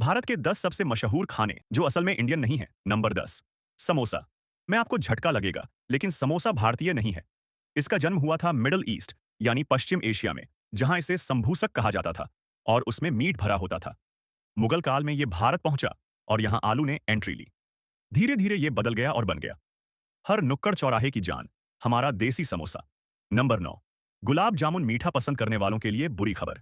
भारत के 10 सबसे मशहूर खाने जो असल में इंडियन नहीं है। नंबर 10, समोसा। मैं आपको झटका लगेगा, लेकिन समोसा भारतीय नहीं है। इसका जन्म हुआ था मिडल ईस्ट यानी पश्चिम एशिया में, जहां इसे संभूसक कहा जाता था और उसमें मीट भरा होता था। मुगल काल में यह भारत पहुंचा और यहां आलू ने एंट्री ली। धीरे धीरे यह बदल गया और बन गया हर नुक्कड़ चौराहे की जान, हमारा देसी समोसा। नंबर 9, गुलाब जामुन। मीठा पसंद करने वालों के लिए बुरी खबर,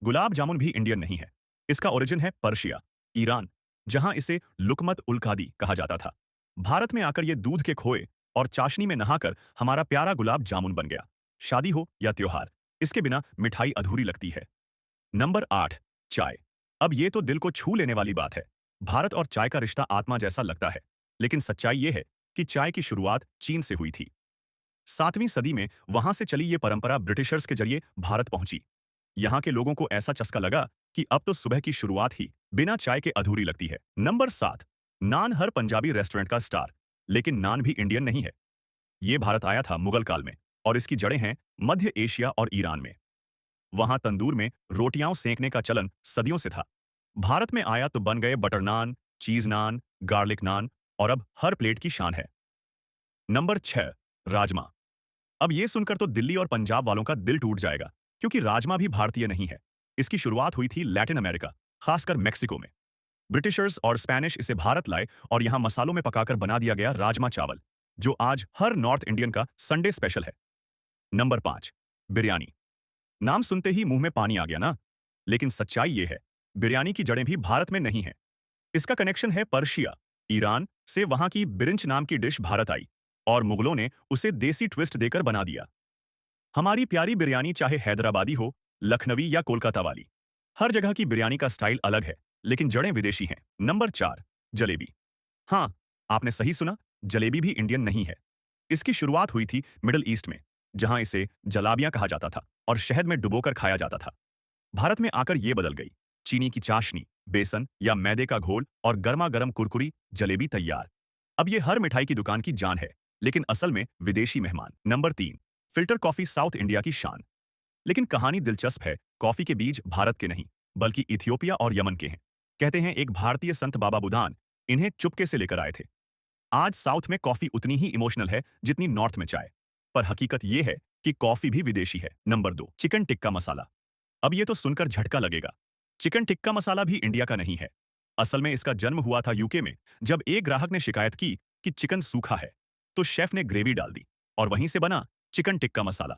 गुलाब जामुन भी इंडियन नहीं है। इसका ओरिजिन है पर्शिया, ईरान, जहां इसे लुकमत उल कादी कहा जाता था। भारत में आकर यह दूध के खोए और चाशनी में नहाकर हमारा प्यारा गुलाब जामुन बन गया। शादी हो या त्योहार, इसके बिना मिठाई अधूरी लगती है। नंबर 8, चाय। अब यह तो दिल को छू लेने वाली बात है। भारत और चाय का रिश्ता आत्मा जैसा लगता है, लेकिन सच्चाई यह है कि चाय की शुरुआत चीन से हुई थी। 7वीं सदी में वहां से चली ये परंपरा ब्रिटिशर्स के जरिए भारत पहुंची। यहाँ के लोगों को ऐसा चस्का लगा कि अब तो सुबह की शुरुआत ही बिना चाय के अधूरी लगती है। नंबर 7, नान। हर पंजाबी रेस्टोरेंट का स्टार, लेकिन नान भी इंडियन नहीं है। ये भारत आया था मुगल काल में और इसकी जड़ें हैं मध्य एशिया और ईरान में। वहां तंदूर में रोटियां सेंकने का चलन सदियों से था। भारत में आया तो बन गए बटर नान, चीज नान, गार्लिक नान और अब हर प्लेट की शान है। नंबर 6, राजमा। अब ये सुनकर तो दिल्ली और पंजाब वालों का दिल टूट जाएगा, क्योंकि राजमा भी भारतीय नहीं है। इसकी शुरुआत हुई थी लैटिन अमेरिका, खासकर मेक्सिको में। ब्रिटिशर्स और स्पेनिश इसे भारत लाए और यहां मसालों में पकाकर बना दिया गया राजमा चावल, जो आज हर नॉर्थ इंडियन का संडे स्पेशल है। नंबर 5, बिरयानी। नाम सुनते ही मुंह में पानी आ गया ना? लेकिन सच्चाई ये है, बिरयानी की जड़ें भी भारत में नहीं है। इसका कनेक्शन है पर्शिया, ईरान से। वहां की बिरिंच नाम की डिश भारत आई और मुगलों ने उसे देसी ट्विस्ट देकर बना दिया। हमारी प्यारी बिरयानी, चाहे हैदराबादी हो, लखनवी या कोलकाता वाली, हर जगह की बिरयानी का स्टाइल अलग है, लेकिन जड़ें विदेशी हैं। नंबर 4, जलेबी। हाँ, आपने सही सुना, जलेबी भी इंडियन नहीं है। इसकी शुरुआत हुई थी मिडिल ईस्ट में, जहां इसे जलाबियां कहा जाता था और शहद में डुबोकर खाया जाता था। भारत में आकर ये बदल गई। चीनी की चाशनी, बेसन या मैदे का घोल और गर्मा गर्म कुरकुरी जलेबी तैयार। अब ये हर मिठाई की दुकान की जान है, लेकिन असल में विदेशी मेहमान। Number 3, filter coffee. South India की शान। लेकिन कहानी दिलचस्प है। कॉफी के बीज भारत के नहीं, बल्कि इथियोपिया और यमन के हैं। कहते हैं एक भारतीय संत बाबा बुदान इन्हें चुपके से लेकर आए थे। आज साउथ में कॉफी उतनी ही इमोशनल है जितनी नॉर्थ में चाय। पर हकीकत यह है कि कॉफी भी विदेशी है। Number 2, chicken tikka masala. अब ये तो सुनकर झटका लगेगा। चिकन टिक्का मसाला भी इंडिया का नहीं है। असल में इसका जन्म हुआ था यूके में, जब एक ग्राहक ने शिकायत की कि चिकन सूखा है, तो शेफ ने ग्रेवी डाल दी और वहीं से बना चिकन टिक्का मसाला।